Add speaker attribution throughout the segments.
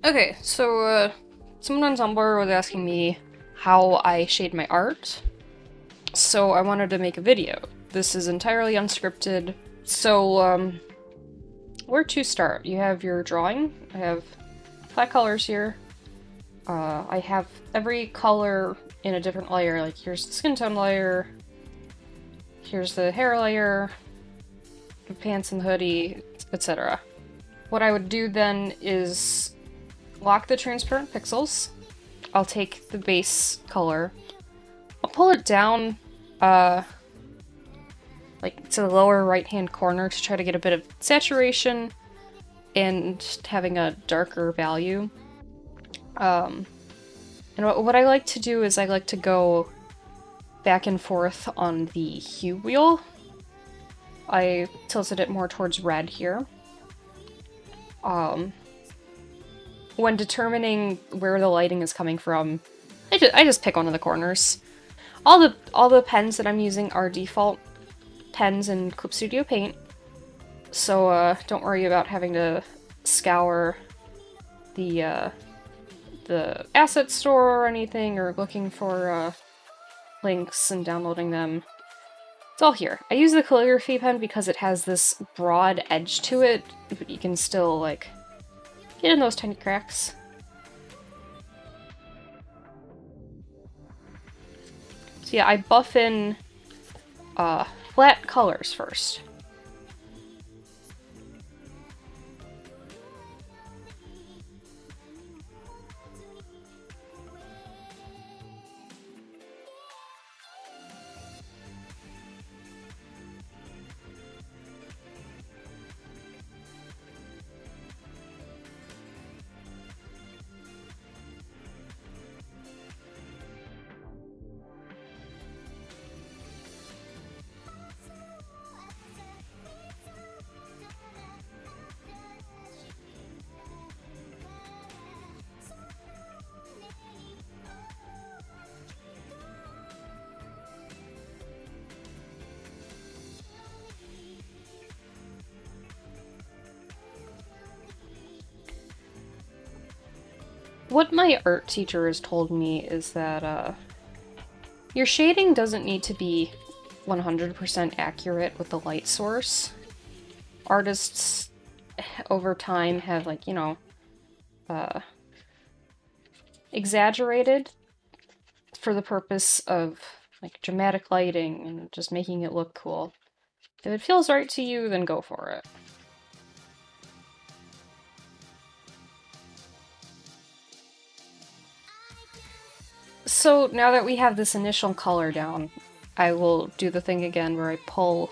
Speaker 1: Okay, so someone on Tumblr was asking me how I shade my art, so I wanted to make a video. This is entirely unscripted, so where to start? You have your drawing. I have 5 colors here. I have every color in a different layer, like here's the skin tone layer, here's the hair layer, the pants and the hoodie, etc. What I would do then is lock the transparent pixels. I'll take the base color. I'll pull it down, like to the lower right-hand corner to try to get a bit of saturation and having a darker value. And what I like to do is I like to go back and forth on the hue wheel. I tilted it more towards red here. When determining where the lighting is coming from, I just pick one of the corners. All the pens that I'm using are default pens in Clip Studio Paint, so don't worry about having to scour the asset store or anything, or looking for links and downloading them. It's all here. I use the calligraphy pen because it has this broad edge to it, but you can still, like, get in those tiny cracks. So yeah, I buff in flat colors first. What my art teacher has told me is that your shading doesn't need to be 100% accurate with the light source. Artists over time have, like, you know, exaggerated for the purpose of, like, dramatic lighting and just making it look cool. If it feels right to you, then go for it. So now that we have this initial color down, I will do the thing again where I pull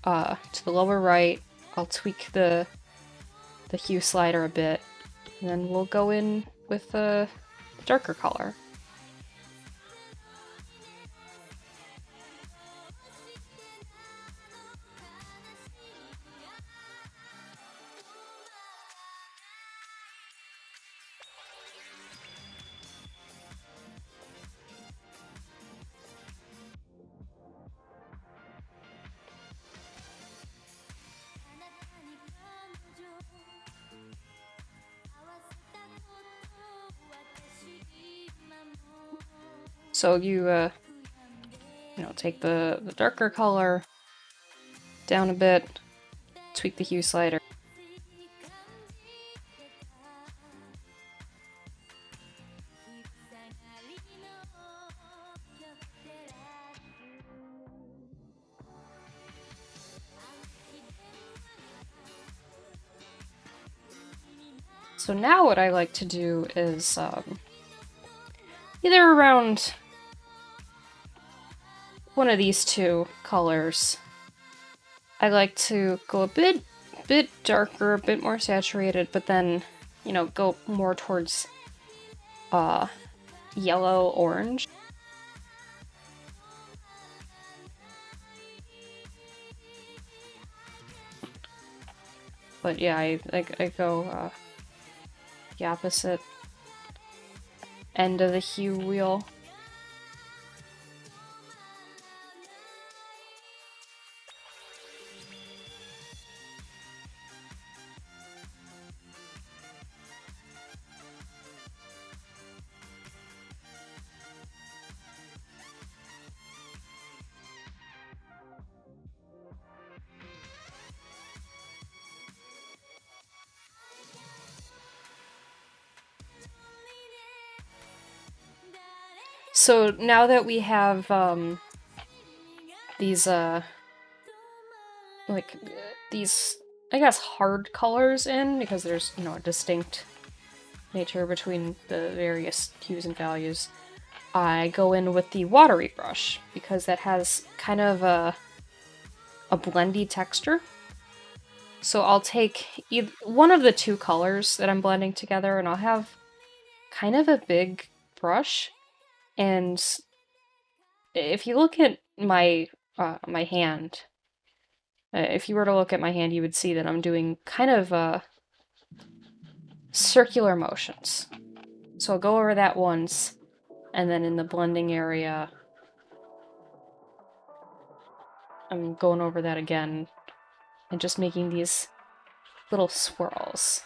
Speaker 1: to the lower right. I'll tweak the hue slider a bit, and then we'll go in with a darker color. So you know, take the darker color down a bit, tweak the hue slider. So now what I like to do is either around one of these two colors, I like to go a bit darker, a bit more saturated, but then, you know, go more towards yellow orange. But yeah, I go the opposite end of the hue wheel. So now that we have these like these, I guess, hard colors in, because there's, you know, a distinct nature between the various hues and values, I go in with the watery brush, because that has kind of a blendy texture. So I'll take one of the two colors that I'm blending together, and I'll have kind of a big brush, and if you look at my my hand, if you were to look at my hand, you would see that I'm doing kind of circular motions. So I'll go over that once, and then in the blending area, I'm going over that again, and just making these little swirls.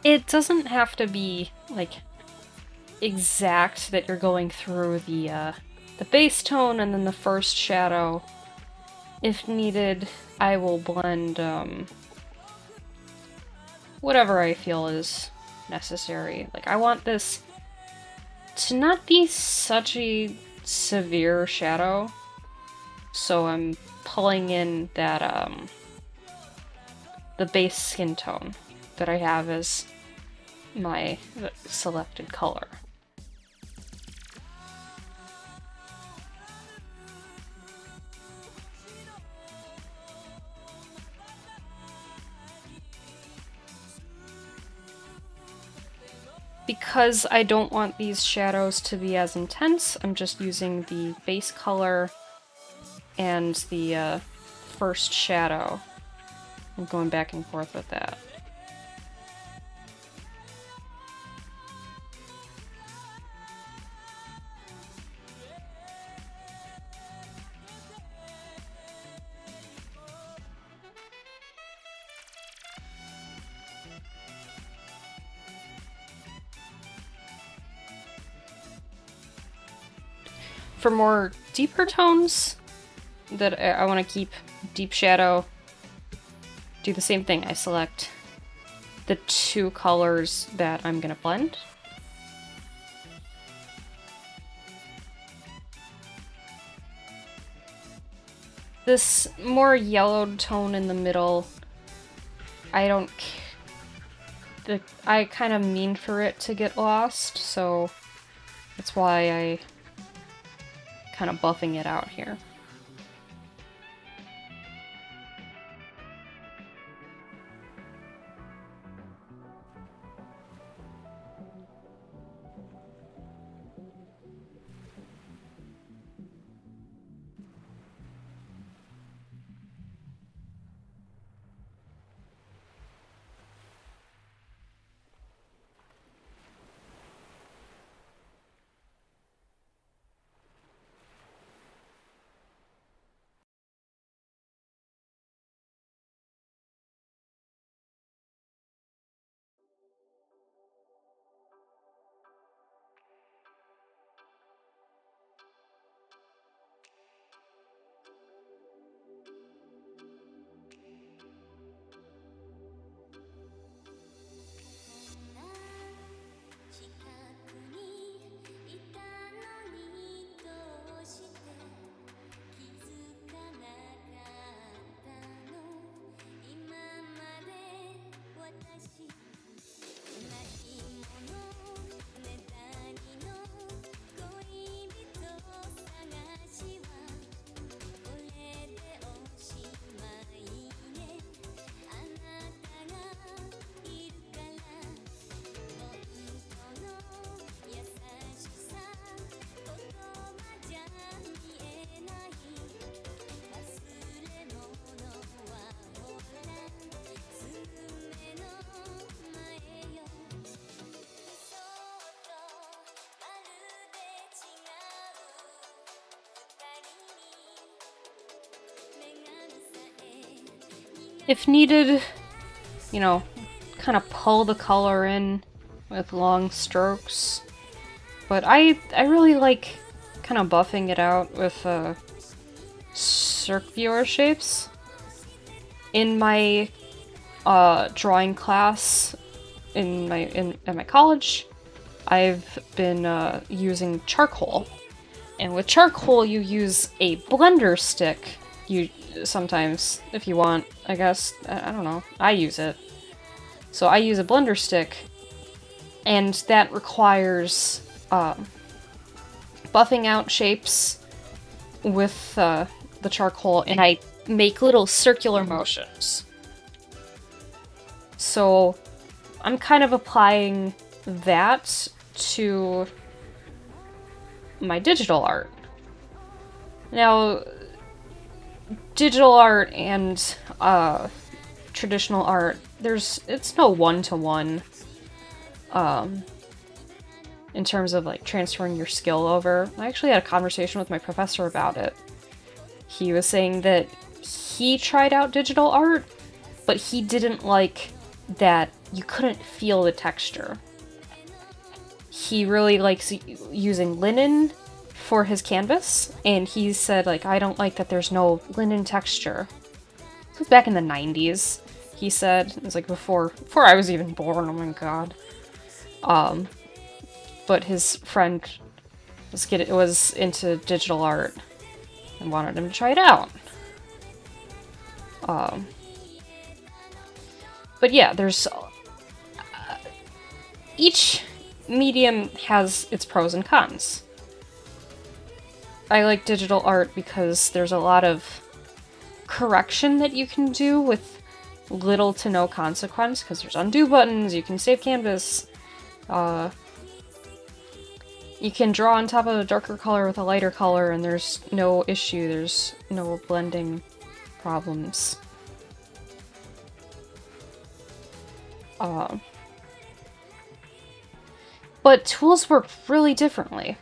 Speaker 1: It doesn't have to be, like, exact that you're going through the base tone and then the first shadow. If needed, I will blend whatever I feel is necessary. Like, I want this to not be such a severe shadow, so I'm pulling in that the base skin tone that I have as my selected color. Because I don't want these shadows to be as intense, I'm just using the base color and the first shadow. I'm going back and forth with that. For more deeper tones that I want to keep deep shadow, do the same thing. I select the two colors that I'm gonna blend. This more yellowed tone in the middle, I don't... I kind of mean for it to get lost, so that's why I kind of buffing it out here. If needed, you know, kind of pull the color in with long strokes. But I really like kind of buffing it out with circular shapes. In my drawing class at my college, I've been using charcoal. And with charcoal, you use a blender stick. You sometimes, if you want, I guess. I don't know. I use it. So I use a blender stick, and that requires buffing out shapes with the charcoal, and I make little circular motions. So I'm kind of applying that to my digital art. Now, digital art and traditional art, it's no one-to-one in terms of like transferring your skill over. I actually had a conversation with my professor about it. He was saying that he tried out digital art, but he didn't like that you couldn't feel the texture. He really likes using linen for his canvas, and he said, like, I don't like that there's no linen texture. This was back in the 90s, he said. It was like before I was even born, oh my god. But his friend was into digital art and wanted him to try it out. But yeah, there's each medium has its pros and cons. I like digital art because there's a lot of correction that you can do with little to no consequence, because there's undo buttons, you can save canvas, you can draw on top of a darker color with a lighter color, and there's no issue, there's no blending problems. But tools work really differently.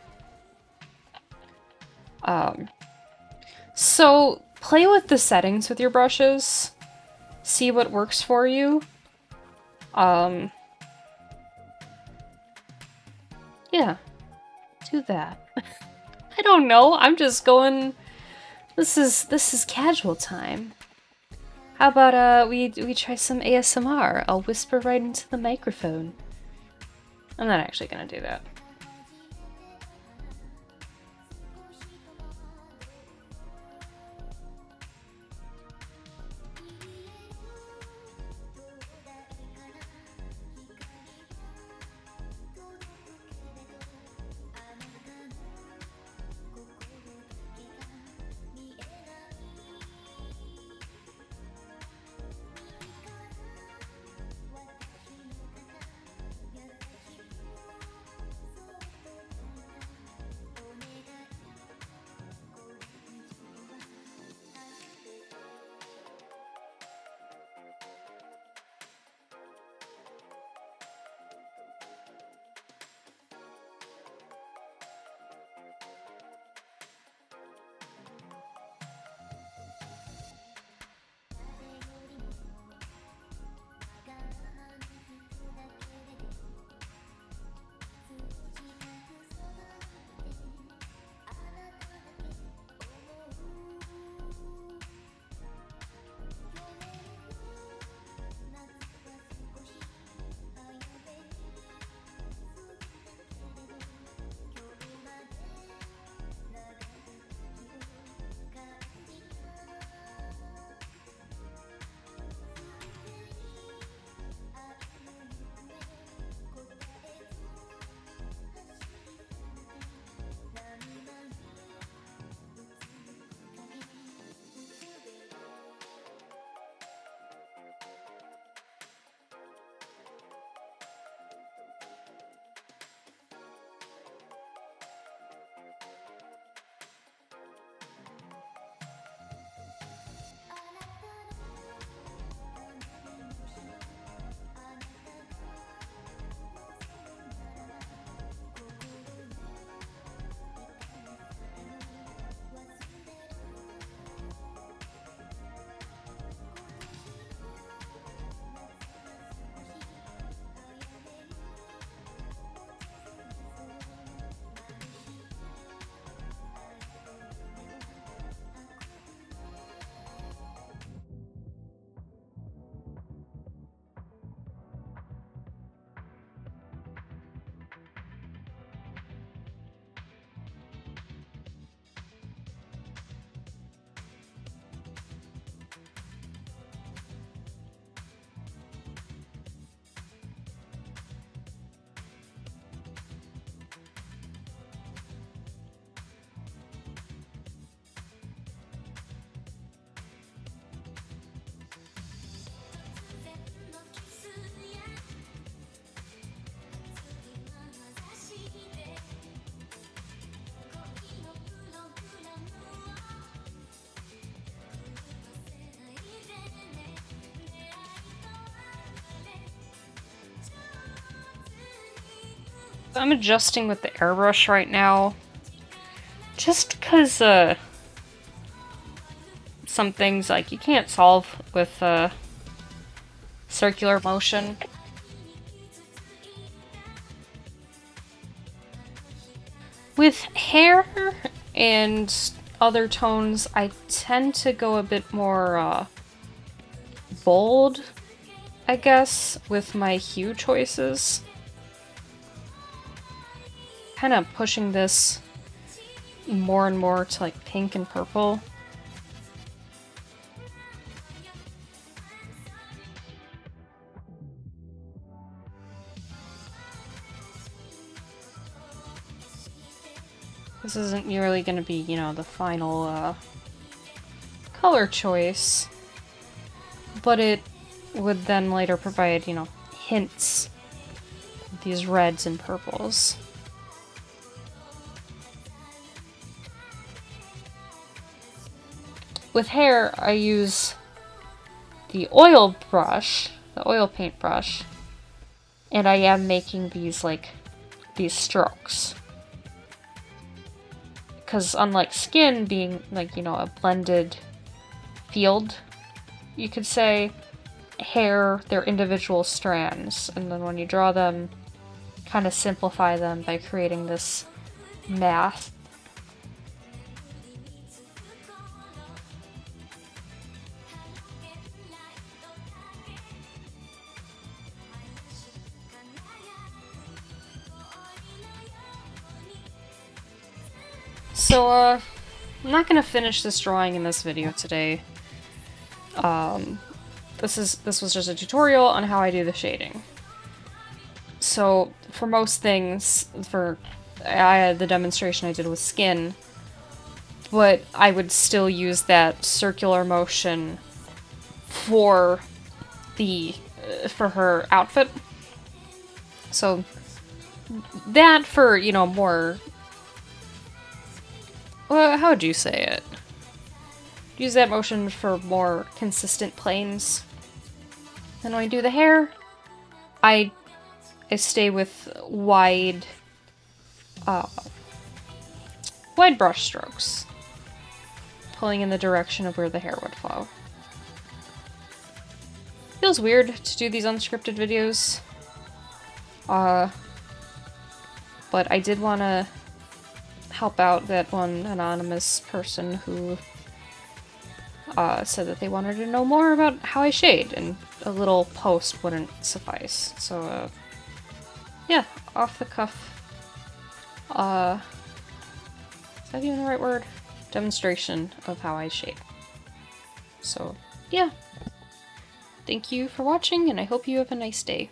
Speaker 1: So play with the settings with your brushes, see what works for you. Yeah, do that. I don't know, I'm just going, this is casual time. How about we try some ASMR? I'll whisper right into the microphone. I'm not actually gonna do that. I'm adjusting with the airbrush right now, just because some things like you can't solve with circular motion. With hair and other tones, I tend to go a bit more bold, I guess, with my hue choices. Kind of pushing this more and more to like pink and purple. This isn't really going to be, you know, the final color choice, but it would then later provide, you know, hints of these reds and purples. With hair, I use the oil brush, the oil paint brush, and I am making these, like, these strokes. Because unlike skin being, like, you know, a blended field, you could say, hair, they're individual strands, and then when you draw them, kind of simplify them by creating this math. So, I'm not gonna finish this drawing in this video today. This was just a tutorial on how I do the shading. So, for most things, I had the demonstration I did with skin, but I would still use that circular motion for her outfit. So, that for, you know, more... Well, how would you say it? Use that motion for more consistent planes. Then when I do the hair, I stay with wide brush strokes, pulling in the direction of where the hair would flow. Feels weird to do these unscripted videos, but I did want to help out that one anonymous person who said that they wanted to know more about how I shade, and a little post wouldn't suffice. So, yeah, off the cuff, is that even the right word? Demonstration of how I shade. So, yeah. Thank you for watching, and I hope you have a nice day.